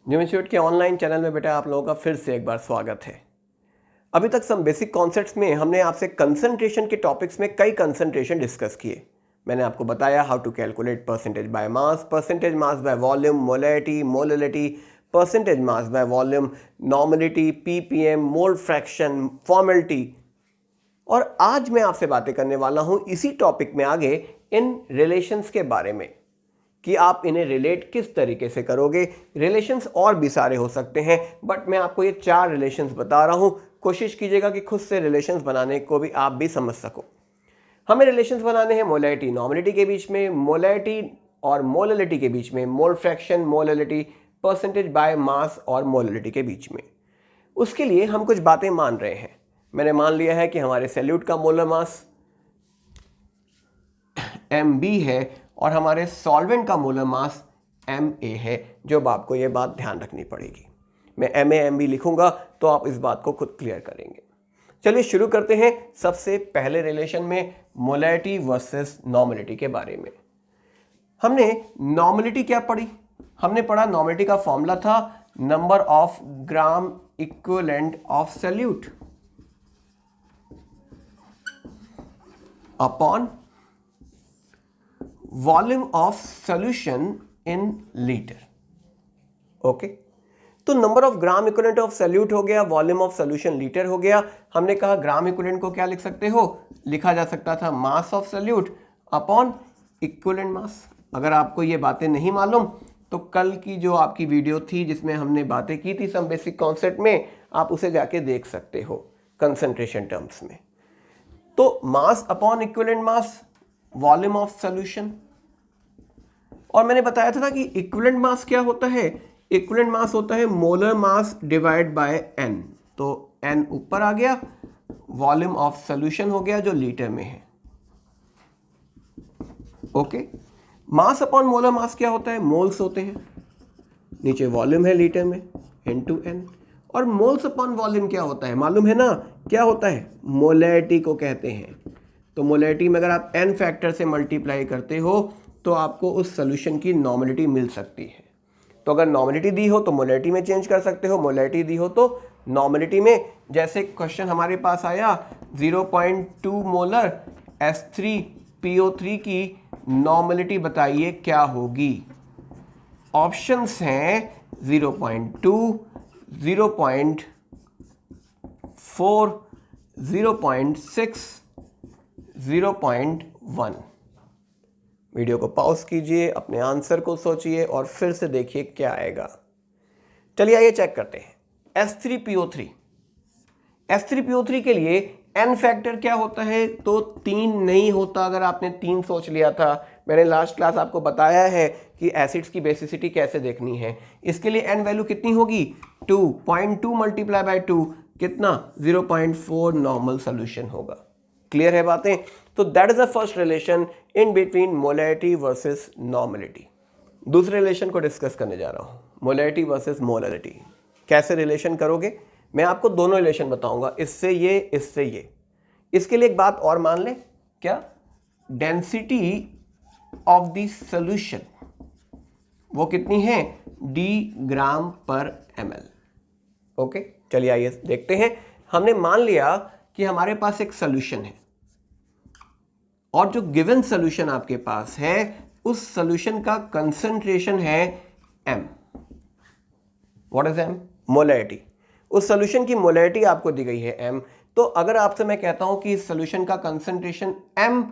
Gym institute के online channel में बेटा आप लोगों का फिर से एक बार स्वागत है। अभी तक सम बेसिक कॉन्सेप्ट्स में हमने आपसे कंसंट्रेशन के टॉपिक्स में कई कंसंट्रेशन डिस्कस किए। मैंने आपको बताया how to calculate percentage by mass by volume, molarity, molality, percentage mass by volume, normality, ppm, mole fraction, formality. और आज मैं आपसे बातें करने वाला हूं इसी टॉपिक में आगे इन रिलेशंस के बारे में कि आप इन्हें रिलेट किस तरीके से करोगे। रिलेशंस और भी सारे हो सकते हैं, बट मैं आपको ये 4 रिलेशंस बता रहा हूं। कोशिश कीजिएगा कि खुद से रिलेशंस बनाने को भी आप भी समझ सको। हमें रिलेशंस बनाने हैं मोलैरिटी नॉर्मलिटी के बीच में, मोलैरिटी और मोलैलिटी के बीच में, mole fraction, molality, percentage by मास और मोलैलिटी के बीच में। उसके लिए हम कुछ बातें मान रहे हैं। मैंने मान लिया है कि हमारे सैल्यूट का मोलर मास Mb है और हमारे सॉल्वेंट का मोलर मास Ma है। जो आपको ये बात ध्यान रखनी पड़ेगी। मैं MaMb लिखूंगा तो आप इस बात को खुद क्लियर करेंगे। चलिए शुरू करते हैं सबसे पहले रिलेशन में, मोलैरिटी वर्सेस नॉर्मलिटी के बारे में। हमने नॉर्मलिटी क्या पढ़ी? हमने पढ़ा नॉर्मलिटी का फॉर्मूला था number of gram equivalent of solute upon volume of solution in litre. Okay, तो number of gram equivalent of solute हो गया, वॉल्यूम ऑफ सॉल्यूशन लीटर हो गया। हमने कहा ग्राम इक्विवेलेंट को क्या लिख सकते हो? लिखा जा सकता था mass of solute upon equivalent mass. अगर आपको ये बातें नहीं मालूम तो कल की जो आपकी वीडियो थी जिसमें हमने बातें की थी सम बेसिक कॉन्सेप्ट में, आप उसे जाके देख सकते हो कंसंट्रेशन टर्म्स में। तो mass upon equivalent mass, volume of solution. और मैंने बताया था ना कि इक्विवेलेंट मास क्या होता है? इक्विवेलेंट मास होता है molar mass divide by n. तो एन ऊपर आ गया, वॉल्यूम ऑफ सॉल्यूशन हो गया जो लीटर में है। Okay, mass upon molar mass क्या होता है? मोल्स होते हैं, नीचे वॉल्यूम है लीटर में, इनटू एन। और मोल्स अपॉन वॉल्यूम क्या होता है? मालूम है ना क्या होता है? मोलैरिटी को कहते हैं। तो मोलैरिटी में अगर आप n फैक्टर से मल्टीप्लाई करते हो तो आपको उस सॉल्यूशन की नॉर्मलिटी मिल सकती है। तो अगर नॉर्मलिटी दी हो तो मोलैरिटी में चेंज कर सकते हो, मोलैरिटी दी हो तो नॉर्मलिटी में। जैसे क्वेश्चन हमारे पास आया 0.2 मोलर H3PO3 की नॉर्मलिटी बताइए क्या होगी? ऑप्शंस हैं 0.2, 0.4, 0.6, 0.1। वीडियो को पॉज कीजिए, अपने आंसर को सोचिए और फिर से देखिए क्या आएगा। चलिए आइए चेक करते हैं। H3PO3, H3PO3 के लिए n फैक्टर क्या होता है? तो 3 नहीं होता। अगर आपने 3 सोच लिया था, मैंने लास्ट क्लास आपको बताया है कि एसिड्स की बेसिसिटी कैसे देखनी है। इसके लिए n वैल्यू कितनी होगी? 2.2 मल्टीप्लाई बाय 2 कितना? 0.4 नॉर्मल सॉल्यूशन होगा। क्लियर है बातें? तो that is the first relation in between molarity versus normality. दूसरे रिलेशन को डिस्कस करने जा रहा हूं, मोलैरिटी वर्सेस मोलैलिटी। कैसे रिलेशन करोगे? मैं आपको दोनों रिलेशन बताऊंगा, इससे ये, इससे ये। इसके लिए एक बात और मान लें, क्या? डेंसिटी ऑफ द सॉल्यूशन वो कितनी है? d ग्राम पर ml। ओके, चलिए आइए देखते हैं। हमने मान लिया कि हमारे पास एक सॉल्यूशन है और जो गिवन सॉल्यूशन आपके पास है उस सॉल्यूशन का कंसंट्रेशन है m। What is m? Molarity. उस सॉल्यूशन की मोलैरिटी आपको दी गई है m। तो अगर आपसे मैं कहता हूं कि इस सॉल्यूशन का कंसंट्रेशन m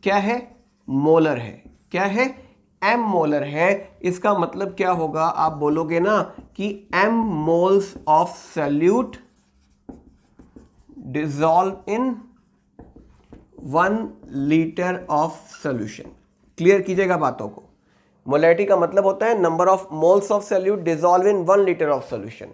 क्या है? मोलर है। क्या है? m मोलर है। इसका मतलब क्या होगा? आप बोलोगे ना कि m moles of solute dissolve in 1 litre of solution. Clear कीजिएगा बातों को। मोलैरिटी का मतलब होता है number of moles of solute dissolve in 1 litre of solution.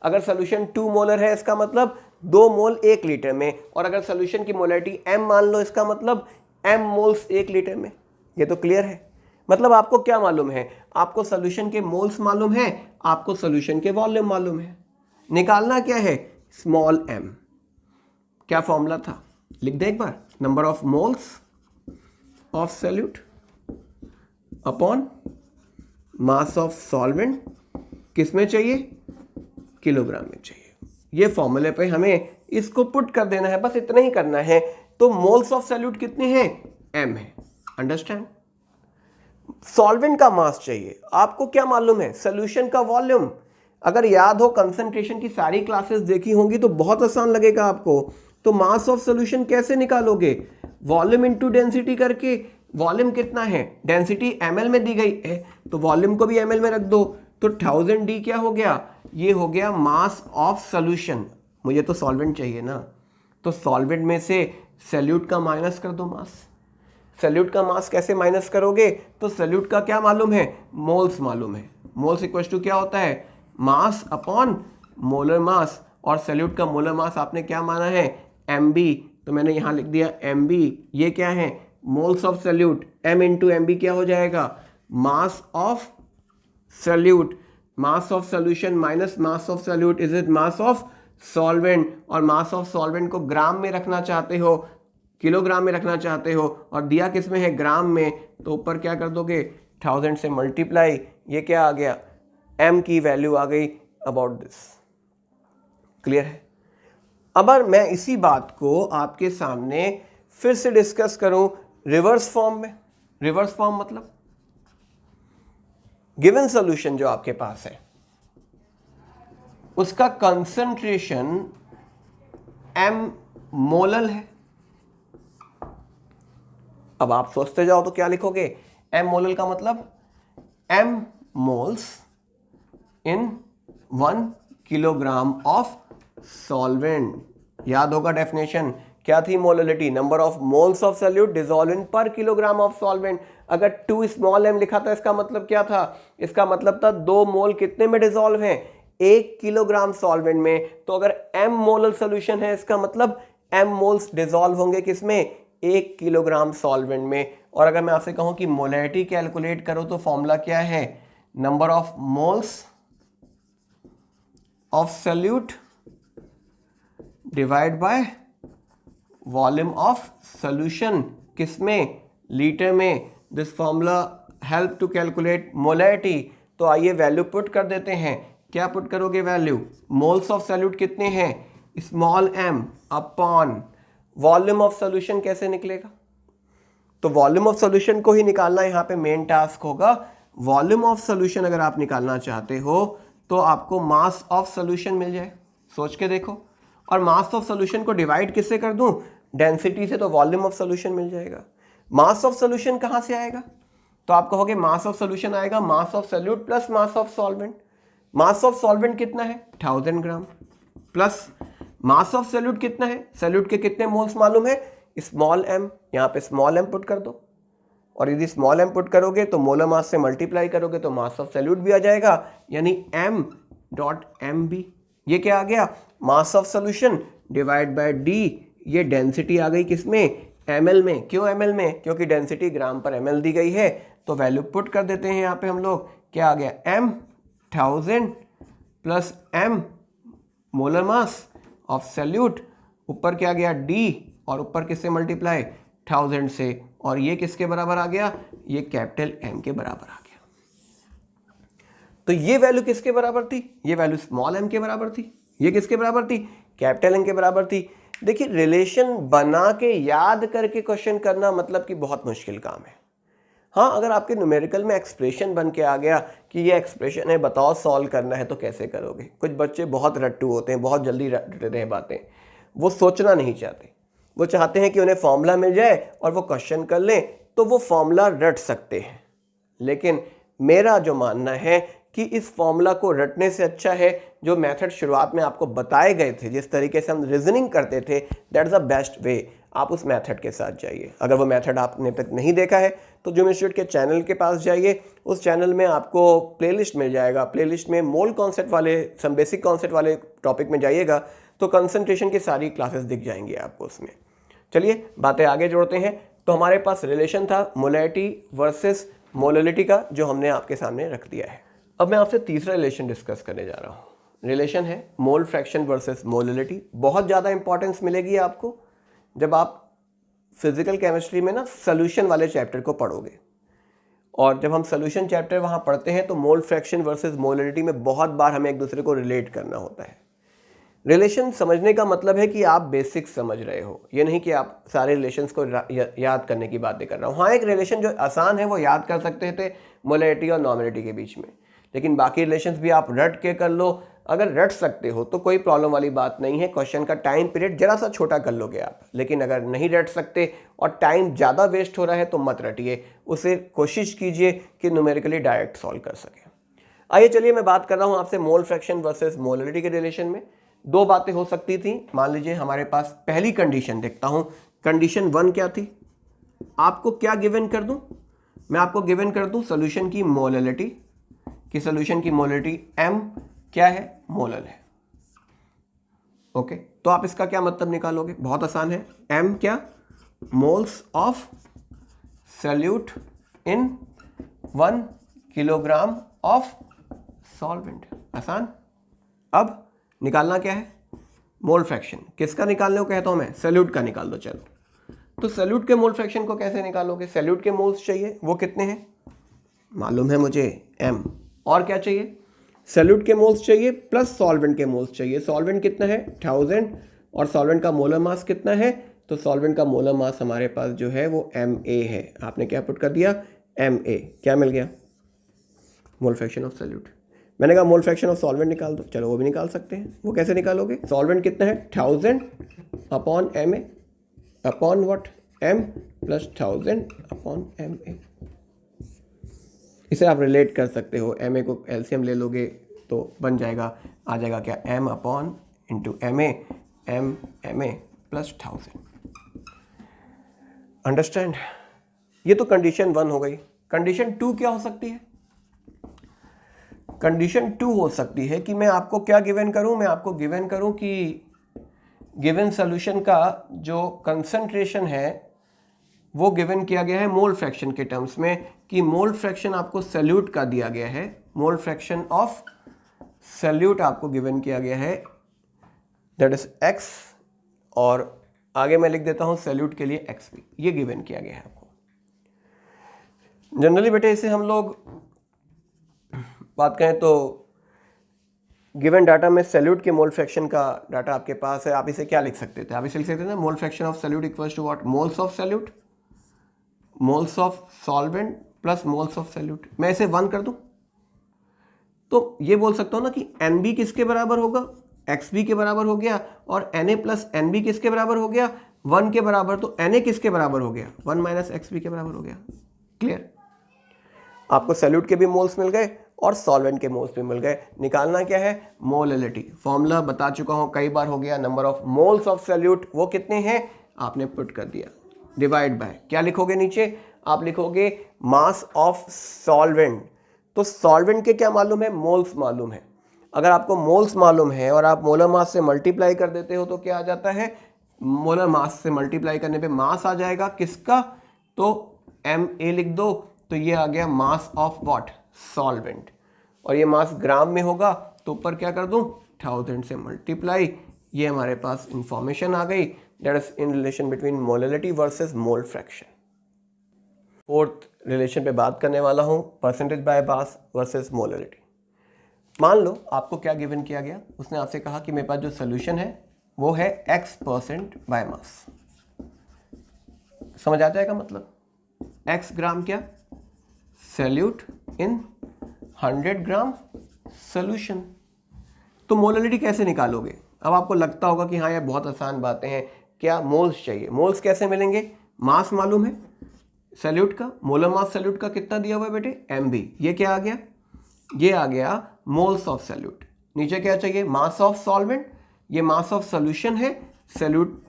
अगर सॉल्यूशन 2 मोलर है इसका मतलब 2 मोल 1 लीटर में, और अगर सॉल्यूशन की मोलैरिटी m मान लो इसका मतलब m मोल्स 1 लीटर में। ये तो क्लियर है। मतलब आपको क्या मालूम है? आपको सॉल्यूशन के मोल्स मालूम है, आपको सॉल्यूशन के वॉल्यूम मालूम है। निकालना क्या है? Small m। क्या फॉर्मूला था? लिख दे एक बार, number of moles of solute upon mass of solvent किस में चाहिए, किलोग्राम में चाहिए। ये फॉर्मूले पे हमें इसको पुट कर देना है, बस इतना ही करना है। तो मोल्स ऑफ सॉल्यूट कितने हैं, m है। अंडरस्टैंड। सॉल्वेंट का मास चाहिए, आपको क्या मालूम है, सोल्यूशन का वॉल्यूम। अगर याद हो कंसंट्रेशन की सारी क्लासेस देखी होंगी तो बहुत आसान लगेगा आपको। तो मास ऑफ सॉल्यूशन कैसे निकालोगे, वॉल्यूम इनटू डेंसिटी करके। वॉल्यूम कितना है, डेंसिटी ml में दी गई है तो वॉल्यूम को भी ml में रख दो। तो 1000 D क्या हो गया, ये हो गया मास ऑफ सॉल्यूशन। मुझे तो सॉल्वेंट चाहिए ना, तो सॉल्वेंट में से सॉल्यूट का माइनस कर दो मास। सॉल्यूट का मास कैसे माइनस करोगे, तो सॉल्यूट का क्या मालूम है, मोल्स मालूम है। मोल्स इक्वल टू क्या होता है, मास अपॉन मोलर मास। और सॉल्यूट का मोलर मास आपने क्या माना है, mb, तो मैंने यहाँ लिख दिया mb। ये क्या है, moles of solute, m into mb क्या हो जाएगा, mass of solute. Mass of solution minus mass of solute is it mass of solvent. और मास ऑफ सॉल्वेंट को ग्राम में रखना चाहते हो, किलोग्राम में रखना चाहते हो, और दिया किस में है, ग्राम में, तो ऊपर क्या कर दोगे, 1000 से मल्टीप्लाई। ये क्या आ गया, m की वैल्यू आ गई अबाउट दिस। क्लियर है। अब मैं इसी बात को आपके सामने फिर से डिस्कस करूं रिवर्स फॉर्म में। रिवर्स फॉर्म मतलब गिवन सॉल्यूशन जो आपके पास है उसका कंसंट्रेशन m मोलल है। अब आप सोचते जाओ तो क्या लिखोगे, m मोलल का मतलब m moles in 1 kilogram of solvent. याद होगा डेफिनेशन क्या थी, molality, number of moles of solute dissolve in per kilogram of solvent. अगर 2 स्मॉल m लिखा था इसका मतलब क्या था, इसका मतलब था 2 मोल कितने में डिसॉल्व हैं, 1 किलोग्राम सॉल्वेंट में। तो अगर m मोलल सॉल्यूशन है इसका मतलब m मोल्स डिसॉल्व होंगे किसमें, 1 किलोग्राम सॉल्वेंट में। और अगर मैं आपसे कहूं कि मोलैरिटी कैलकुलेट करो तो फॉर्मूला क्या है, number of moles of solute divide by volume of solution, किसमें, लीटर में। This formula help to calculate molarity. तो आइए वैल्यू पुट कर देते हैं। क्या पुट करोगे वैल्यू, मोल्स ऑफ सॉल्यूट कितने हैं, small m upon volume of solution कैसे निकलेगा, तो वॉल्यूम ऑफ सॉल्यूशन को ही निकालना यहाँ पे मेन टास्क होगा। वॉल्यूम ऑफ सॉल्यूशन अगर आप निकालना चाहते हो तो आपको मास ऑफ सॉल्यूशन मिल जाए, सोच के देखो। और मास ऑफ सॉल्यूशन को डिवाइड किससे कर दूं, डेंसिटी से, तो वॉल्यूम ऑफ सॉल्यूशन मिल जाएगा। मास ऑफ सॉल्यूशन कहां से आएगा, तो आप कहोगे मास ऑफ सॉल्यूशन आएगा mass of solute plus mass of solvent. Mass of solvent कितना है 1000 ग्राम, प्लस मास ऑफ सॉल्यूट कितना है, सॉल्यूट के कितने मोल्स मालूम है, स्मॉल m, यहाँ पे स्मॉल m पुट कर दो। और यदि स्मॉल m पुट करोगे तो मोलर मास से मल्टीप्लाई करोगे तो मास ऑफ सॉल्यूट भी आ जाएगा, यानी m.mb। ये क्या आ गया, mass of solution divide by d। ये डेंसिटी आ गई किसमें, ml में। क्यों ml में, क्योंकि डेंसिटी ग्राम पर ml दी गई है। तो वैल्यू पुट कर देते हैं यहाँ पे हम लोग, क्या आ गया, m 1000 plus m molar mass of solute, ऊपर क्या गया d, और ऊपर किससे मल्टीप्लाई, 1000 से। और ये किसके बराबर आ गया, ये कैपिटल M के बराबर आ गया। तो ये वैल्यू किसके बराबर थी, ये वैल्यू स्मॉल m के बराबर थी। ये किसके बराबर थी, कैपिटल M के बराबर थी। देखिए रिलेशन बना के याद करके क्वेश्चन करना मतलब कि बहुत मुश्किल काम है। हाँ, अगर आपके न्यूमेरिकल में एक्सप्रेशन बन के आ गया कि ये एक्सप्रेशन है, बताओ सॉल्व करना है, तो कैसे करोगे। कुछ बच्चे बहुत रट्टू होते हैं, बहुत जल्दी रट देते हैं बातें, वो सोचना नहीं चाहते। वो चाहते हैं कि उन्हें फॉर्मूला मिल जाए और वो क्वेश्चन कर लें तो वो फॉर्मूला रट सकते हैं। लेकिन मेरा जो मानना है कि इस फॉर्मूला को रटने से अच्छा है जो मेथड शुरुआत में आपको बताए गए थे, जिस तरीके से हम रीजनिंग करते थे, that is the best way. आप उस मेथड के साथ जाइए। अगर वो मेथड आपने तक नहीं देखा है तो जूम इंस्टीट्यूट के चैनल के पास जाइए। उस चैनल में आपको प्लेलिस्ट मिल जाएगा। प्लेलिस्ट में मोल कॉन्सेप्ट वाले, सम बेसिक कॉन्सेप्ट वाले टॉपिक में जाइएगा तो कंसंट्रेशन की सारी क्लासेस दिख जाएंगी आपको उसमें। चलिए बातें आगे जोड़ते हैं। तो हमारे पास रिलेशन था मोलैरिटी वर्सेस मोललिटी का, जो हमने आपके सामने रख दिया है। अब मैं आपसे तीसरा रिलेशन डिस्कस करने जा रहा हूँ। रिलेशन है मोल फ्रैक्शन वर्सेस मोललिटी। बहुत ज़्यादा इंपॉर्टेंस मिलेगी आपको जब आप फिजिकल केमिस्ट्री में ना सोल्यूशन वाले चैप्टर को पढ़ोगे। और जब हम सोल्यूशन चैप्टर वहाँ पढ़ते हैं तो मोल फ्रैक्शन वर्सेस मोलरिटी में बहुत बार हमें एक दूसरे को रिलेट करना होता है। रिलेशन समझने का मतलब है कि आप बेसिक समझ रहे हो, ये नहीं कि आप सारे रिलेशंस को याद करने की बातें कर रहा हूँ। हाँ, एक रिलेशन जो आसान है वो याद कर सकते थे मोलरिटी और नॉमिनिटी के बीच में, लेकिन बाकी रिलेशंस भी आप रट के कर लो। अगर रट सकते हो तो कोई प्रॉब्लम वाली बात नहीं है, क्वेश्चन का टाइम पीरियड जरा सा छोटा कर लोगे आप। लेकिन अगर नहीं रट सकते और टाइम ज़्यादा वेस्ट हो रहा है तो मत रटिए, उसे कोशिश कीजिए कि न्यूमेरिकली डायरेक्ट सॉल्व कर सके। आइए चलिए मैं बात कर रहा हूँ आपसे मोल फ्रैक्शन वर्सेस मोलरिटी के रिलेशन में। दो बातें हो सकती थी। मान लीजिए हमारे पास पहली कंडीशन देखता हूँ, कंडीशन 1 क्या थी? आपको क्या गिवन कर दूं? मैं आपको गिवन कर दूं सॉल्यूशन की मोलरिटी, कि सॉल्यूशन की मोलरिटी m क्या है? मोलल है। ओके, तो आप इसका क्या मतलब निकालोगे? बहुत आसान है। m क्या? Moles of solute in 1 kilogram of solvent. आसान। अब निकालना क्या है? Mole fraction. किसका निकालने को कहता हूं मैं? सॉल्यूट का निकाल दो। चलो, तो सॉल्यूट के मोल फ्रैक्शन को कैसे निकालोगे? सॉल्यूट के मोल्स चाहिए, वो कितने हैं? मालूम है मुझे, m। और क्या चाहिए? सॉल्यूट के मोल्स चाहिए प्लस सॉल्वेंट के मोल्स चाहिए। सॉल्वेंट कितना है? 1000। और सॉल्वेंट का मोलर मास कितना है? तो सॉल्वेंट का मोलर मास हमारे पास जो है वो Ma है। आपने क्या पुट कर दिया? Ma। क्या मिल गया? मोल फ्रैक्शन ऑफ सॉल्यूट। मैंने कहा मोल फ्रैक्शन ऑफ सॉल्वेंट निकाल दो। चलो वो भी निकाल सकते हैं। वो कैसे निकालोगे? सॉल्वेंट कितना है? 1000 upon Ma upon what? m plus 1000 upon Ma। इसे आप रिलेट कर सकते हो। Ma को एलसीएम ले लोगे तो बन जाएगा, आ जाएगा क्या? m upon into Ma, Ma plus 1000। Understand? ये तो कंडीशन 1 हो गई। कंडीशन 2 क्या हो सकती है? कंडीशन 2 हो सकती है कि मैं आपको क्या गिवन करूं? मैं आपको गिवन करूं कि गिवन सॉल्यूशन का जो कंसंट्रेशन है वो गिवन किया गया है मोल फ्रैक्शन के टर्म्स में, कि मोल फ्रैक्शन आपको सॉल्यूट का दिया गया है। मोल फ्रैक्शन ऑफ सॉल्यूट आपको गिवन किया गया है, दैट इज x, और आगे मैं लिख देता हूं सॉल्यूट के लिए x भी। ये गिवन किया गया है आपको। जनरली बेटे इसे हम लोग बात करें तो गिवन डाटा में सॉल्यूट के मोल फ्रैक्शन का डाटा आपके पास है, आप इसे क्या लिख सकते थे? आप इसे लिख सकते थे ना, mole fraction of solute equals to what? Moles of solute, moles of solvent plus moles of solute. मैं इसे 1 कर दूं तो ये बोल सकता हूं ना कि NB किसके बराबर होगा? XB के बराबर हो गया। और Na प्लस NB किसके बराबर हो गया? 1 के बराबर। तो Na किसके बराबर हो गया? 1 माइनस XB के बराबर हो गया। क्लियर? आपको सॉल्यूट के भी मोल्स मिल गए और सॉल्वेंट के मोल्स भी मिल गए। निकालना क्या है? मोलरिटी। फॉर्मूला बता चुका हूं, कई बार हो गया। Number of moles of solute वो कितने हैं? आपने पुट कर दिया, डिवाइड बाय क्या लिखोगे नीचे? आप लिखोगे मास ऑफ सॉल्वेंट। तो सॉल्वेंट के क्या मालूम है? मोल्स मालूम है। अगर आपको मोल्स मालूम है और आप मोलर मास से मल्टीप्लाई कर देते हो तो क्या आ जाता है? मोलर मास से मल्टीप्लाई करने पे मास आ जाएगा किसका? तो Ma लिख दो, तो ये आ गया मास ऑफ व्हाट? सॉल्वेंट। और ये मास ग्राम में होगा तो ऊपर क्या कर दूं? 1000 से मल्टीप्लाई। ये हमारे पास इंफॉर्मेशन आ गई, that is in relation between molarity versus mole fraction. Fourth relation पे बात करने वाला हूं, percentage by mass versus molarity. मान लो आपको क्या गिवन किया गया? उसने आपसे कहा कि मेरे पास जो सोल्यूशन है वो है x% बाय मास। समझ आ जाएगा मतलब? x ग्राम क्या? Solute in 100 gram solution. तो मोलरिटी कैसे निकालोगे? अब आपको लगता होगा कि हाँ ये बहुत आसान बातें हैं, क्या मोल्स चाहिए? मोल्स कैसे मिलेंगे? मास मालूम है सॉल्यूट का, मोलर मास सॉल्यूट का कितना दिया हुआ है बेटे? MB। ये क्या आ गया? ये आ गया मोल्स ऑफ सॉल्यूट। नीचे क्या चाहिए? मास ऑफ सॉल्वेंट। ये मास ऑफ सॉल्यूशन है, सॉल्यूट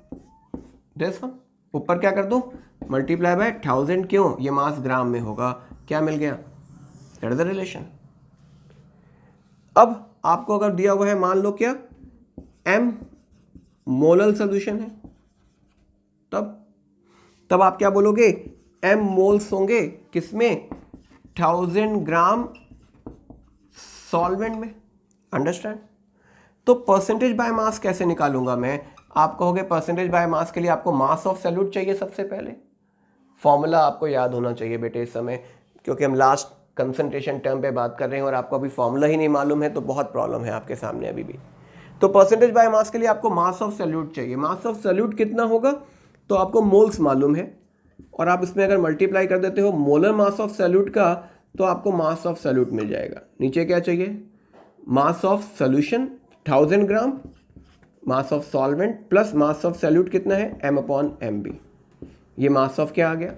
दिस वन। ऊपर क्या कर दूं? Multiply by 1000। क्यों? ये मास ग्राम में होगा। क्या मिल गया? That is the relation. अब आपको अगर दिया हुआ है, मान लो क्या, M मोलल सॉल्यूशन है, तब आप क्या बोलोगे? M मोल्स होंगे किसमें? 1000 ग्राम सॉल्वेंट में। अंडरस्टैंड? तो परसेंटेज बाय मास कैसे निकालूंगा मैं? आप कहोगे परसेंटेज बाय मास के लिए आपको मास ऑफ सॉल्यूट चाहिए सबसे पहले। फॉर्मूला आपको याद होना चाहिए बेटे इस समय। क्योंकि हम लास्ट कंसंट्रेशन टर्म पे बात कर रहे हैं और आपको अभी फॉर्मूला ही नहीं मालूम है, तो बहुत प्रॉब्लम है आपके सामने अभी भी। तो परसेंटेज बाय मास के लिए आपको मास ऑफ सॉल्यूट चाहिए। मास ऑफ सॉल्यूट कितना होगा, तो आपको मोल्स मालूम है, और आप इसमें अगर मल्टीप्लाई कर देते हो मोलर मास ऑफ सॉल्यूट का, तो आपको मास ऑफ सॉल्यूट मिल जाएगा। नीचे क्या चाहिए, mass of solution 1000 gram, mass of solvent plus mass of solute कितना है, m/mb। ये मास ऑफ क्या आ गया,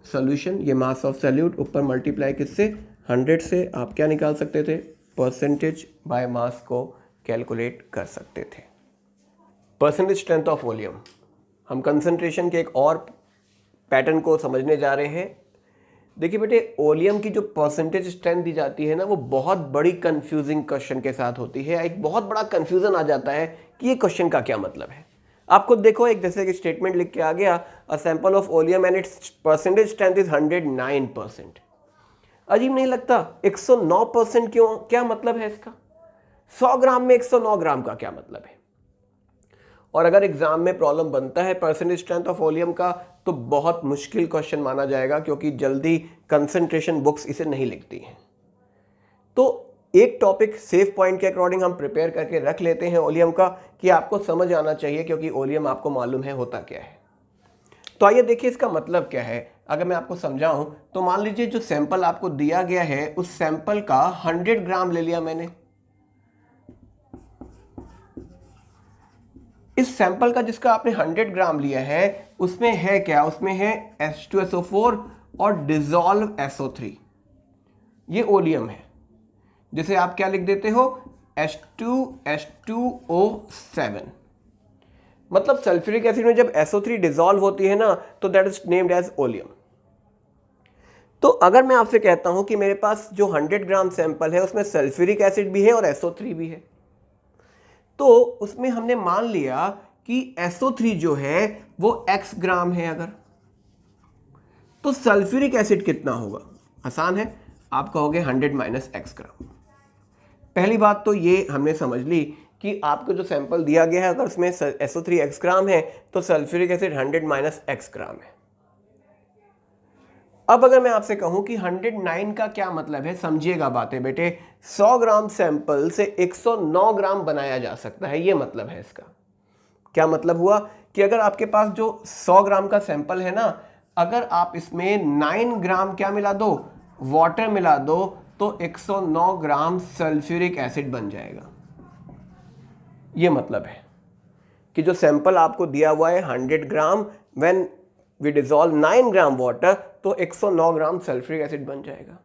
सॉल्यूशन, ये मास ऑफ सॉल्यूट, ऊपर मल्टीप्लाई किससे, 100 से। आप क्या निकाल सकते थे, परसेंटेज बाय मास को कैलकुलेट कर सकते थे। परसेंटेज स्ट्रेंथ ऑफ वॉल्यूम, हम कंसंट्रेशन के एक और पैटर्न को समझने जा रहे हैं। देखिए बेटे, वॉल्यूम की जो परसेंटेज स्ट्रेंथ दी जाती है ना, वो बहुत बड़ी कंफ्यूजिंग क्वेश्चन के साथ होती है। एक बहुत बड़ा कंफ्यूजन आ जाता है कि ये क्वेश्चन का क्या मतलब है। आप खुद देखो, एक जैसे कि स्टेटमेंट लिख के आ गया, a sample of volume and it's percentage strength is 109%। अजीब नहीं लगता, 109% क्यों, क्या मतलब है इसका? 100 ग्राम में 109 ग्राम का क्या मतलब है? और अगर एग्जाम में प्रॉब्लम बनता है परसेंटेज स्ट्रेंथ ऑफ वॉल्यूम का, तो बहुत मुश्किल क्वेश्चन माना जाएगा, क्योंकि जल्दी कंसंट्रेशन बुक्स इसे नहीं लिखती हैं। तो एक टॉपिक सेफ पॉइंट के अकॉर्डिंग हम प्रिपेयर करके रख लेते हैं वॉल्यूम का, कि आपको समझ आना चाहिए, क्योंकि वॉल्यूम आपको मालूम है होता क्या है। तो आइए देखिए इसका मतलब क्या है। अगर मैं आपको समझाऊं, तो मान लीजिए जो सैंपल आपको दिया गया है, उस सैंपल का 100 ग्राम ले लिया मैंने। इस सैंपल का जिसका आपने 100 ग्राम लिया है, उसमें है क्या, उसमें है H2SO4 और डिजॉल्व SO3। ये वॉल्यूम है, जिसे आप क्या लिख देते हो, H2H2O7। मतलब सल्फ्यूरिक एसिड में जब SO3 डिजॉल्व होती है ना, तो that is named as volume. तो अगर मैं आपसे कहता हूं कि मेरे पास जो 100 ग्राम सैंपल है, उसमें सल्फ्यूरिक एसिड भी है और SO3 भी है, तो उसमें हमने मान लिया कि SO3 जो है वो x ग्राम है। अगर तो सल्फ्यूरिक एसिड कितना होगा, आसान है, आप कहोगे 100 माइनस x ग्राम। पहली बात तो ये हमने समझ ली कि आपको जो सैंपल दिया गया है, अगर उसमें SO3 x ग्राम है, तो सल्फ्यूरिक एसिड 100 माइनस x ग्राम है। अब अगर मैं आपसे कहूं कि 109 का क्या मतलब है, समझिएगा बातें बेटे। 100 ग्राम सैंपल से 109 ग्राम बनाया जा सकता है, ये मतलब है इसका। क्या मतलब हुआ कि अगर आपके पास जो 100 ग्राम का सैंपल है ना, अगर आप इसमें 9 ग्राम क्या मिला दो, वाटर मिला दो, तो 109 ग्राम सल्फ्यूरिक एसिड बन जाएगा। ये मतलब है कि जो सैंपल आपको दिया हुआ है 100 gram, when we dissolve 9 gram water, तो 109 ग्राम सल्फ्यूरिक एसिड बन जाएगा।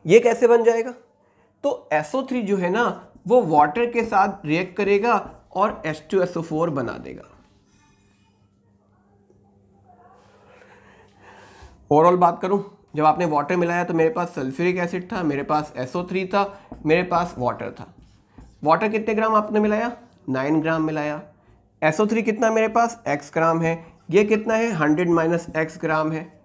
ये कैसे बन जाएगा, तो SO3 जो है ना, वो वाटर के साथ रिएक्ट करेगा और H2SO4 बना देगा। ओवरऑल बात करूं, जब आपने वाटर मिलाया तो मेरे पास सल्फ्यूरिक एसिड था, मेरे पास SO3 था, मेरे पास वाटर था। वाटर कितने ग्राम आपने मिलाया, 9 ग्राम मिलाया। SO3 कितना मेरे पास, x ग्राम है। ये कितना है, 100 माइनस x ग्राम है।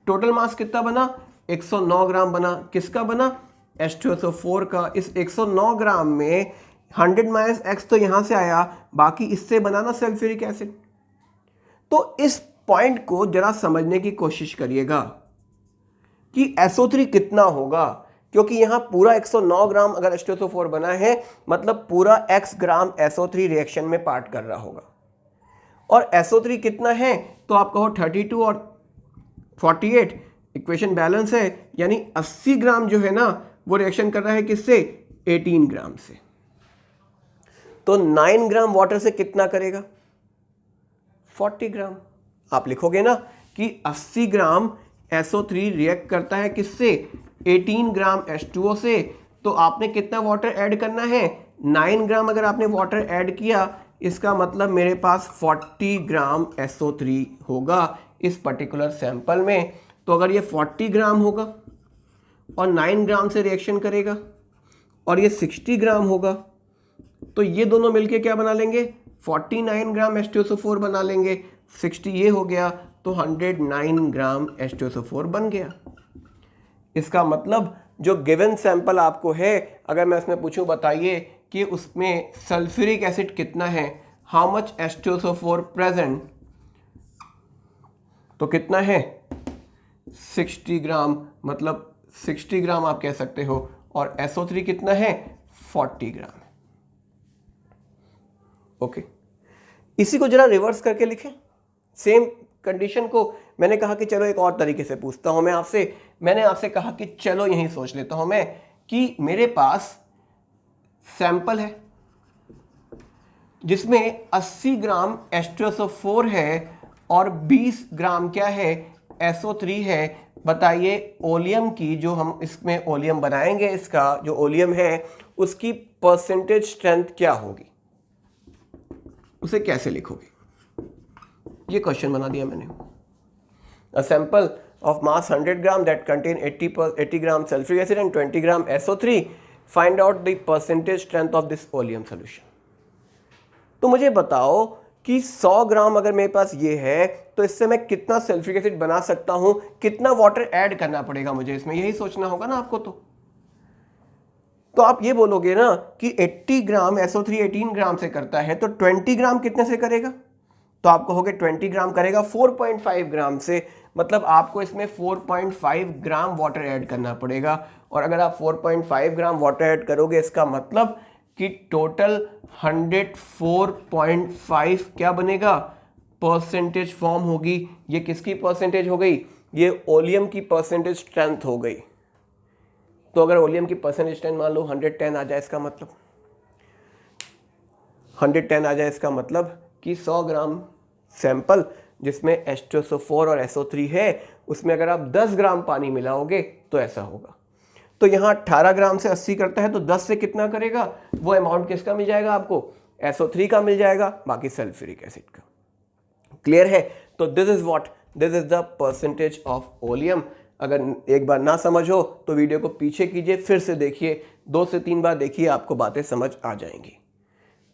टोटल मास कितना बना, 109 ग्राम बना। किसका बना, H2SO4 का। इस 109 ग्राम में 100 माइनस x तो यहां से आया, बाकी इससे बना ना सल्फ्यूरिक एसिड। तो इस पॉइंट को जरा समझने की कोशिश करिएगा कि SO3 कितना होगा, क्योंकि यहां पूरा 109 ग्राम अगर H2SO4 बना है, मतलब पूरा x ग्राम SO3 रिएक्शन में पार्ट कर रहा होगा। और SO3 कितना है, तो आप कहो 32 और 48, इक्वेशन बैलेंस है, यानी 80 ग्राम जो है ना, वो रिएक्शन कर रहा है किससे, 18 ग्राम से। तो 9 ग्राम वाटर से कितना करेगा, 40 ग्राम। आप लिखोगे ना कि 80 ग्राम SO3 रिएक्ट करता है किससे, 18 ग्राम H2O से। तो आपने कितना वाटर ऐड करना है, 9 ग्राम अगर आपने वाटर ऐड किया, इसका मतलब मेरे पास 40 ग्राम SO3 होगा इस पर्टिकुलर सैंपल में। तो अगर ये 40 ग्राम होगा और 9 ग्राम से रिएक्शन करेगा और ये 60 ग्राम होगा, तो ये दोनों मिलके क्या बना लेंगे, 49 ग्राम H2SO4 बना लेंगे। 60 ये हो गया, तो 109 ग्राम H2SO4 बन गया। इसका मतलब जो गिवन सैंपल आपको है, अगर मैं उसमें पूछूं बताइए कि उसमें सल्फ्यूरिक एसिड कितना है, हाउ मच H2SO4 प्रेजेंट, तो कितना है 60 ग्राम, मतलब 60 ग्राम आप कह सकते हो, और SO3 कितना है 40 ग्राम है। ओके, इसी को जरा रिवर्स करके लिखें। सेम कंडीशन को मैंने कहा कि चलो एक और तरीके से पूछता हूं मैं आपसे। मैंने आपसे कहा कि चलो यही सोच लेता हूं मैं कि मेरे पास सैंपल है जिसमें 80 ग्राम H2SO4 है और 20 ग्राम क्या है SO3 है। बताइए ओलियम की, जो हम इसमें ओलियम बनाएंगे, इसका जो ओलियम है उसकी परसेंटेज स्ट्रेंथ क्या होगी, उसे कैसे लिखोगे? ये क्वेश्चन बना दिया मैंने। A sample of mass 100 gram that contain 80 gram sulfuric acid and 20 gram SO3. Find out the percentage strength of this oleum solution. तो मुझे बताओ कि 100 ग्राम अगर मेरे पास ये है तो इससे मैं कितना सल्फ्यूरिक एसिड बना सकता हूं, कितना वाटर ऐड करना पड़ेगा मुझे इसमें, यही सोचना होगा ना आपको। तो आप ये बोलोगे ना कि 80 ग्राम SO3 18 ग्राम से करता है, तो 20 ग्राम कितने से करेगा? तो आप कहोगे 20 ग्राम करेगा 4.5 ग्राम से, मतलब आपको इसमें 4.5 ग्राम वाटर ऐड करना पड़ेगा। और अगर आप 4.5 ग्राम वाटर ऐड करोगे, इसका मतलब कि टोटल 104.5 क्या बनेगा, परसेंटेज फॉर्म होगी। ये किसकी परसेंटेज हो गई? ये ओलियम की परसेंटेज स्ट्रेंथ हो गई। तो अगर ओलियम की परसेंटेज स्ट्रेंथ मान लो 110 आ जाए, इसका मतलब 110 आ जाए, इसका मतलब कि 100 ग्राम सैंपल जिसमें H2SO4 और SO3 है, उसमें अगर आप 10 ग्राम पानी मिलाओगे तो ऐसा होगा। तो यहाँ 18 ग्राम से 80 करता है, तो 10 से कितना करेगा? वो अमाउंट किसका मिल जाएगा आपको? SO3 का मिल जाएगा, बाकी सल्फ्यूरिक एसिड का। क्लियर है? तो this is the percentage of oleum. अगर एक बार ना समझ हो तो वीडियो को पीछे कीजिए, फिर से देखिए, 2 से 3 बार देखिए, आपको बातें समझ आ जाएंगी।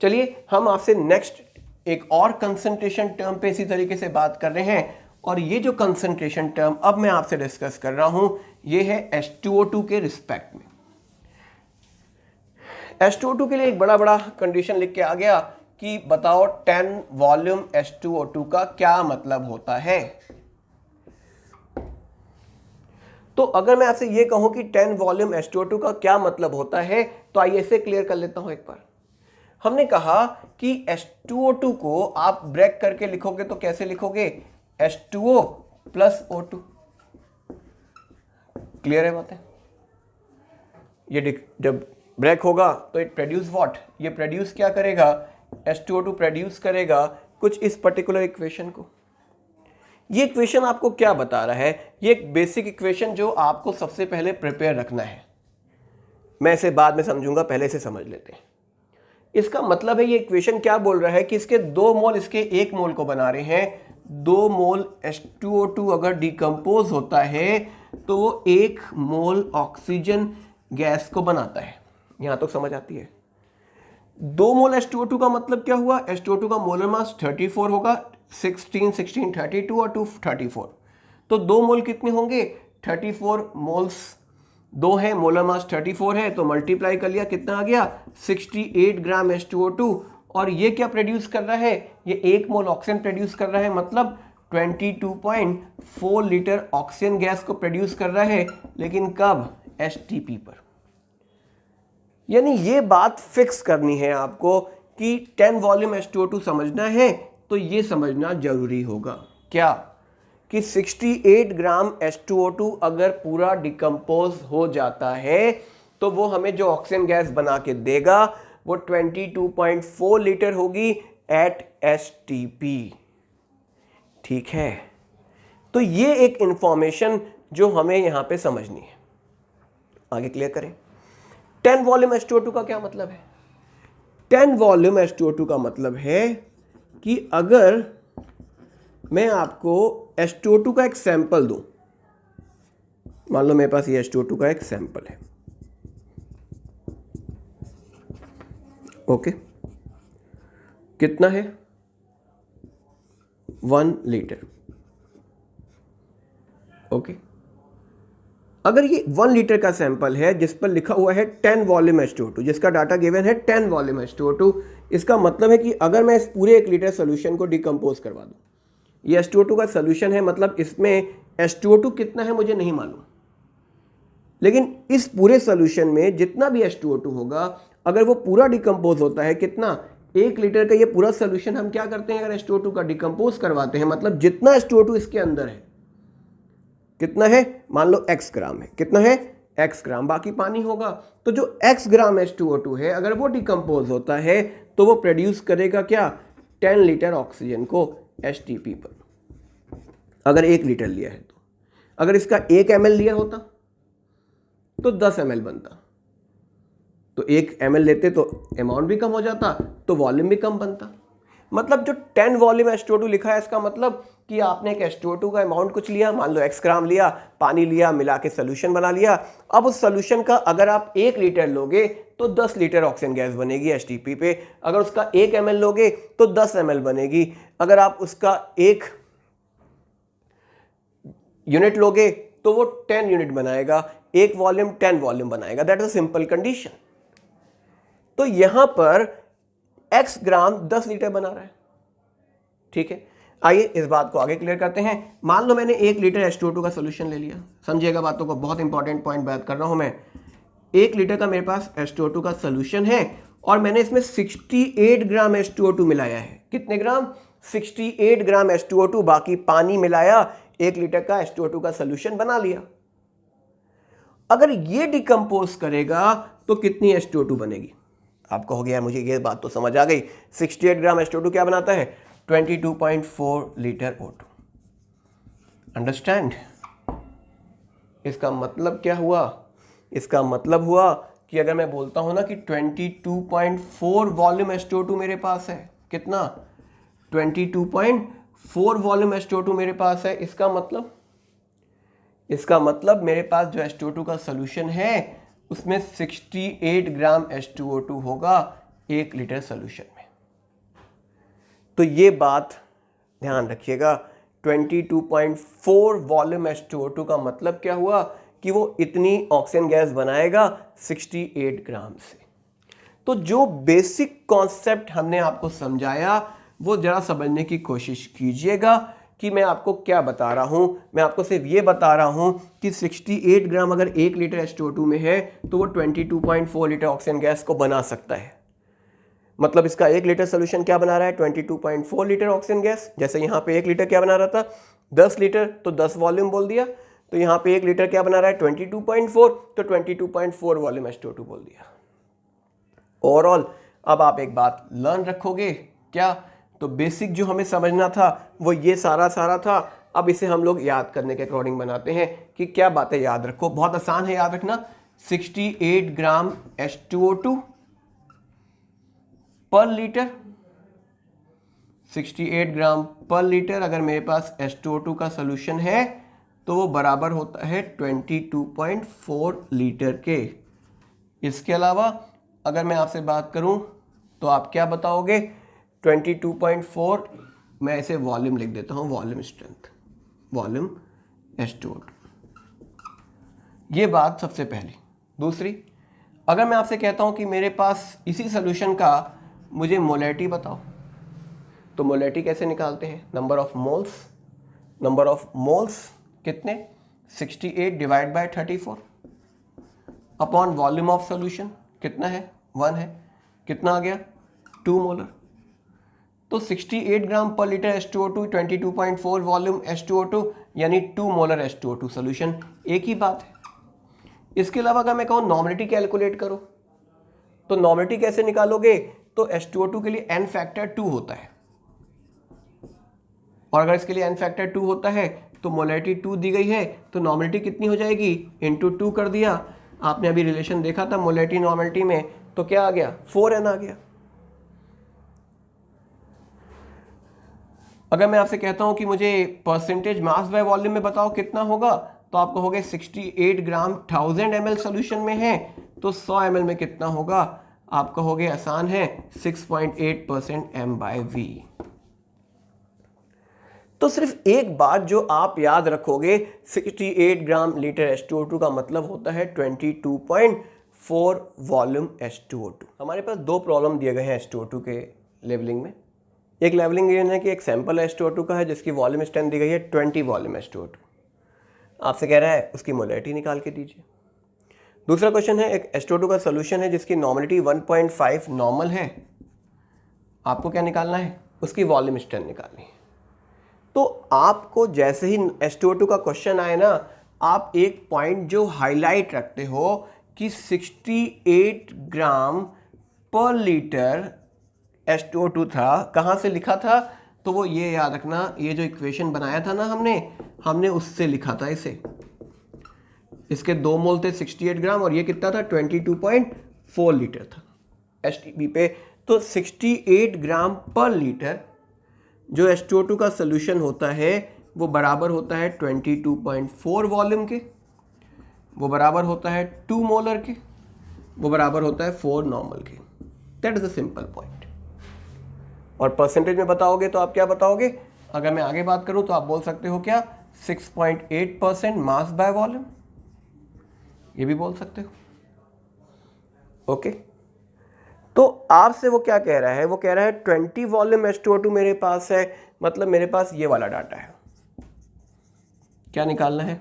चलिए हम आपसे नेक्स्ट एक और कंसंट्रेशन टर्म पे इसी तरीके से बात कर रहे हैं, और ये जो कंसंट्रेशन टर्म अब मैं आपसे डिस्कस कर रहा हूं ये है H2O2 के रिस्पेक्ट में। H2O2 के लिए एक बड़ा कंडीशन लिख के आ गया कि बताओ 10 वॉल्यूम H2O2 का क्या मतलब होता है। तो अगर मैं आपसे ये कहूं कि 10 वॉल्यूम H2O2 का क्या मतलब होता है, तो आइए इसे क्लियर कर लेता हूं एक बार। हमने कहा कि H2O2 को आप ब्रेक करके लिखोगे तो कैसे लिखोगे? H2O plus O2। क्लियर है बातें? ये जब ब्रेक होगा तो इट प्रोड्यूस व्हाट? ये प्रोड्यूस क्या करेगा? H2O2 प्रोड्यूस करेगा कुछ इस पर्टिकुलर इक्वेशन को। ये इक्वेशन आपको क्या बता रहा है? ये एक बेसिक इक्वेशन जो आपको सबसे पहले प्रिपेयर रखना है। मैं इसे बाद में समझूंगा, पहले से समझ लेते हैं। इसका मतलब है ये इक्वेशन क्या बोल रहा है कि इसके 2 मोल इसके 1 मोल को बना रहे हैं। 2 मोल H2O2 अगर डिकम्पोज होता है तो वो 1 मोल ऑक्सीजन गैस को बनाता है। यहां तक समझ आती है? 2 मोल H2O2 का मतलब क्या हुआ? H2O2 का मोलर मास 34 होगा, 16, 32 और 2 34। तो 2 मोल कितने होंगे? 34 मोल्स 2 है, मोलर मास 34 है, तो मल्टीप्लाई कर लिया, कितना आ गया? 68 ग्राम H2O2। और ये क्या प्रोड्यूस कर रहा है? ये 1 मोल ऑक्सीजन प्रोड्यूस कर रहा है, मतलब 22.4 लीटर ऑक्सीजन गैस को प्रोड्यूस कर रहा है। लेकिन कब? एचटीपी पर। यानी ये बात फिक्स करनी है आपको कि 10 वॉल्यूम H2O2 समझना है तो ये समझना जरूरी होगा क्या कि 68 ग्राम H2O2 अगर पूरा डिकम्पोज हो जाता है तो वो हमें जो ऑक्सीजन गैस बना के देगा वो 22.4 लीटर होगी एट एचटीपी। ठीक है, तो ये एक इंफॉर्मेशन जो हमें यहां पे समझनी है। आगे क्लियर करें। 10 वॉल्यूम H2O2 का क्या मतलब है? 10 वॉल्यूम H2O2 का मतलब है कि अगर मैं आपको H2O2 का एक सैंपल दूं, मान लो मेरे पास ये H2O2 का एक सैंपल है, ओके, कितना है? 1 लीटर। ओके, अगर ये 1 लीटर का सैंपल है जिस पर लिखा हुआ है 10 वॉल्यूम H2O2, जिसका डाटा गिवन है 10 वॉल्यूम H2O2, इसका मतलब है कि अगर मैं इस पूरे 1 लीटर सोल्यूशन को डिकम्पोज करवा दूं, ये H2O2 का सोल्यूशन है, मतलब इसमें H2O2 कितना है मुझे नहीं मालूम, लेकिन इस पूरे सोल्यूशन में जितना भी H2O2 होगा अगर वो पूरा डिकम्पोज होता है, कितना, 1 लीटर का ये पूरा सोल्यूशन हम क्या करते हैं, अगर H2O2 का डिकम्पोज करवाते हैं, मतलब जितना H2O2 इसके अंदर है कितना है, मान लो x ग्राम है, कितना है, x ग्राम, बाकी पानी होगा। तो जो x ग्राम H2O2 है अगर वो डिकम्पोज होता है तो वो प्रोड्यूस करेगा क्या, 10 लीटर ऑक्सीजन को HTP पर, अगर 1 लीटर लिया है तो। अगर इसका 1 ml लिया होता तो 10 ml बनता, तो 1 ml लेते तो अमाउंट भी कम हो जाता, तो वॉल्यूम भी कम बनता। मतलब जो 10 वॉल्यूम H2O2 लिखा है इसका मतलब कि आपने एक H2O2 का अमाउंट कुछ लिया, मान लो x ग्राम लिया, पानी लिया, मिला के सोल्यूशन बना लिया। अब उस सोल्यूशन का अगर आप 1 लीटर लोगे तो 10 लीटर ऑक्सीजन गैस बनेगी HTP पे। अगर उसका 1 ml लोगे तो 10 ml बनेगी। अगर आप उसका 1 यूनिट लोगे तो वो 10 यूनिट बनाएगा, 1 वॉल्यूम 10 वॉल्यूम बनाएगा। That is a simple condition. तो यहां पर x ग्राम 10 लीटर बना रहा है, ठीक है। आइए इस बात को आगे क्लियर करते हैं। मान लो मैंने 1 लीटर H2O2 का सोल्यूशन ले लिया, समझिएगा बातों को, बहुत इंपॉर्टेंट पॉइंट बात कर रहा हूं मैं। 1 लीटर का मेरे पास H2O2 का सोल्यूशन है और मैंने इसमें 68 ग्राम H2O2 मिलाया है। कितने ग्राम, 68 ग्राम H2O2, बाकी पानी मिलाया, 1 लीटर का H2O2 का सोल्यूशन बना लिया। अगर ये डिकम्पोज करेगा तो कितनी H2O2 बनेगी, आप कहोगे यार मुझे ये बात तो समझ आ गई, 68 ग्राम H2O2 क्या बनाता है, 22.4 लीटर O2। अंडरस्टैंड? इसका मतलब क्या हुआ, इसका मतलब हुआ कि अगर मैं बोलता हूं ना कि 22.4 वॉल्यूम H2O2 मेरे पास है, कितना, 22.4 वॉल्यूम H2O2 मेरे पास है, इसका मतलब मेरे पास जो H2O2 का सोल्यूशन है उसमें 68 ग्राम H2O2 होगा 1 लीटर सोल्यूशन में। तो ये बात ध्यान रखिएगा, 22.4 वॉल्यूम H2O2 का मतलब क्या हुआ कि वो इतनी ऑक्सीजन गैस बनाएगा 68 ग्राम से। तो जो बेसिक कॉन्सेप्ट हमने आपको समझाया वो जरा समझने की कोशिश कीजिएगा कि मैं आपको क्या बता रहा हूं। मैं आपको सिर्फ ये बता रहा हूं कि 68 ग्राम अगर 1 लीटर H2O2 में है तो वो 22.4 लीटर ऑक्सीजन गैस को बना सकता है। मतलब इसका 1 लीटर सोल्यूशन क्या बना रहा है, 22.4 लीटर ऑक्सीजन गैस। जैसे यहाँ पे 1 लीटर क्या बना रहा था, 10 लीटर, तो 10 वॉल्यूम बोल दिया। तो यहाँ पे 1 लीटर क्या बना रहा है, 22.4, तो 22.4 वॉल्यूम H2O2 बोल दिया। ओवरऑल अब आप एक बात लर्न रखोगे क्या, तो बेसिक जो हमें समझना था वो ये सारा था। अब इसे हम लोग याद करने के अकॉर्डिंग बनाते हैं कि क्या बातें याद रखो। बहुत आसान है याद रखना, 68 ग्राम H2O2 पर लीटर, 68 ग्राम पर लीटर अगर मेरे पास H2O2 का सोल्यूशन है तो वो बराबर होता है 22.4 लीटर के। इसके अलावा अगर मैं आपसे बात करूं तो आप क्या बताओगे, 22.4, मैं इसे वॉल्यूम लिख देता हूं, वॉल्यूम स्ट्रेंथ, वॉल्यूम H2O2। ये बात सबसे पहली। दूसरी, अगर मैं आपसे कहता हूं कि मेरे पास इसी सोल्यूशन का मुझे मोलैरिटी बताओ, तो मोलैरिटी कैसे निकालते हैं, number of moles, number of moles कितने, 68 divide by 34 upon volume of solution कितना है, 1 है, कितना आ गया, 2 मोलर। तो 68 ग्राम पर लीटर H2O2, 22.4 वॉल्यूम H2O2 यानी 2 मोलर H2O2 सोल्यूशन, एक ही बात है। इसके अलावा अगर मैं कहूँ नॉर्मलिटी कैलकुलेट करो, तो नॉर्मलिटी कैसे निकालोगे, तो H2O2 के लिए n फैक्टर 2 होता है, और अगर इसके लिए n फैक्टर 2 होता है तो मोलैरिटी 2 दी गई है तो नॉर्मलिटी कितनी हो जाएगी, इंटू 2 कर दिया। आपने अभी रिलेशन देखा था मोलैरिटी नॉर्मलिटी में, तो क्या आ गया, 4n आ गया। अगर मैं आपसे कहता हूं कि मुझे परसेंटेज मास बाय वॉल्यूम में बताओ कितना होगा, तो आप कहोगे 68 ग्राम 1000 ml सोल्यूशन में है तो 100 ml में कितना होगा, आप कहोगे आसान है 6.8% m/v। तो सिर्फ एक बात जो आप याद रखोगे, 68 ग्राम लीटर H2O2 का मतलब होता है 22.4 वॉल्यूम H2O2। हमारे पास 2 प्रॉब्लम दिए गए हैं H2O2 के लेवलिंग में। एक लेवलिंग ये है कि एक सैंपल H2O2 का है जिसकी वॉल्यूम स्ट्रेंथ दी गई है 20 वॉल्यूम H2O2, आपसे कह रहा है उसकी मोलैरिटी निकाल के दीजिए। दूसरा क्वेश्चन है, एक H2O2 का सोल्यूशन है जिसकी नॉर्मलिटी 1.5 नॉर्मल है, आपको क्या निकालना है, उसकी वॉल्यूम स्ट्रेंथ निकालनी है। तो आपको जैसे ही H2O2 का क्वेश्चन आए ना, आप एक पॉइंट जो हाईलाइट रखते हो कि 68 ग्राम पर लीटर H2O2 था, कहाँ से लिखा था, तो वो ये याद रखना, ये जो इक्वेशन बनाया था ना हमने उससे लिखा था इसे। इसके 2 मोल थे 68 ग्राम और ये कितना था 22.4 लीटर था एचटीपी पे। तो 68 ग्राम पर लीटर जो H2O2 का सोल्यूशन होता है वो बराबर होता है 22.4 वॉल्यूम के, वो बराबर होता है 2 मोलर के, वो बराबर होता है 4 नॉर्मल के। That is a simple point. और परसेंटेज में बताओगे तो आप क्या बताओगे, अगर मैं आगे बात करूं तो आप बोल सकते हो क्या 6.8% मास बाय वॉल्यूम, ये भी बोल सकते हो। ओके, तो आपसे वो क्या कह रहा है, वो कह रहा है 20 वॉल्यूम H2O2 मेरे पास है, मतलब मेरे पास ये वाला डाटा है। क्या निकालना है,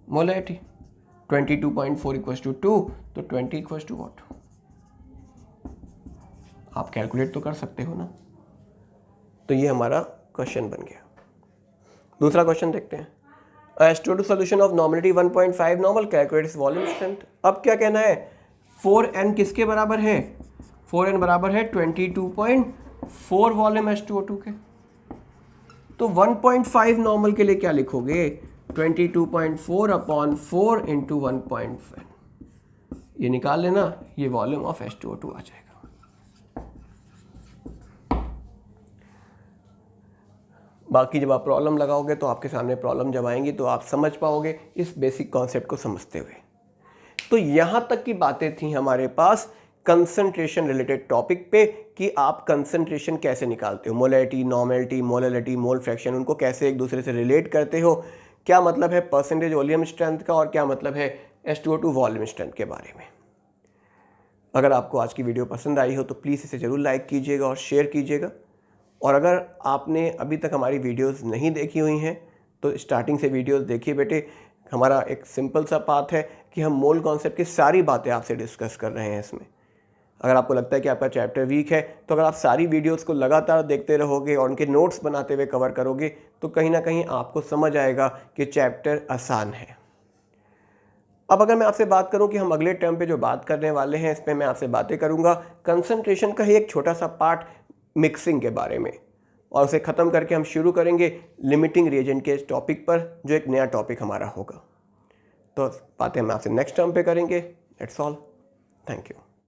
मोलैरिटी 22.4 इक्वल्स टू 2, तो 20 इक्वल्स टू व्हाट, आप कैलकुलेट तो कर सकते हो ना। तो ये हमारा क्वेश्चन बन गया। दूसरा क्वेश्चन देखते हैं, H2O2 solution of normality 1.5 normal, calculate its volume strength। अब क्या कहना है, 4n किसके बराबर है, 4n बराबर है 22.4 वॉल्यूम H2O2 के। तो 1.5 नॉर्मल के लिए क्या लिखोगे, 22.4 अपॉन 4 इंटू 1.5, ये निकाल लेना, ये वॉल्यूम ऑफ H2O2 आ जाएगा। बाकी जब आप प्रॉब्लम लगाओगे तो आपके सामने प्रॉब्लम जब आएंगी तो आप समझ पाओगे इस बेसिक कॉन्सेप्ट को समझते हुए। तो यहाँ तक की बातें थी हमारे पास कंसंट्रेशन रिलेटेड टॉपिक पे कि आप कंसंट्रेशन कैसे निकालते हो, molarity, normality, molality, mole fraction, उनको कैसे एक दूसरे से रिलेट करते हो, क्या मतलब है परसेंटेज वॉल्यूम स्ट्रेंथ का और क्या मतलब है H2O2 वॉल्यूम स्ट्रेंथ के बारे में। अगर आपको आज की वीडियो पसंद आई हो तो प्लीज़ इसे ज़रूर लाइक कीजिएगा और शेयर कीजिएगा। और अगर आपने अभी तक हमारी वीडियोस नहीं देखी हुई हैं तो स्टार्टिंग से वीडियोस देखिए बेटे। हमारा एक सिंपल सा पाथ है कि हम मोल कॉन्सेप्ट की सारी बातें आपसे डिस्कस कर रहे हैं इसमें। अगर आपको लगता है कि आपका चैप्टर वीक है तो अगर आप सारी वीडियोस को लगातार देखते रहोगे और उनके नोट्स बनाते हुए कवर करोगे तो कहीं ना कहीं आपको समझ आएगा कि चैप्टर आसान है। अब अगर मैं आपसे बात करूं कि हम अगले टर्म पे जो बात करने वाले हैं, इस पर मैं आपसे बातें करूंगा कंसंट्रेशन का ही एक छोटा सा पार्ट मिक्सिंग के बारे में, और उसे ख़त्म करके हम शुरू करेंगे लिमिटिंग रिएजेंट के टॉपिक पर, जो एक नया टॉपिक हमारा होगा। तो बातें हम आपसे नेक्स्ट टर्म पे करेंगे। That's all, thank you.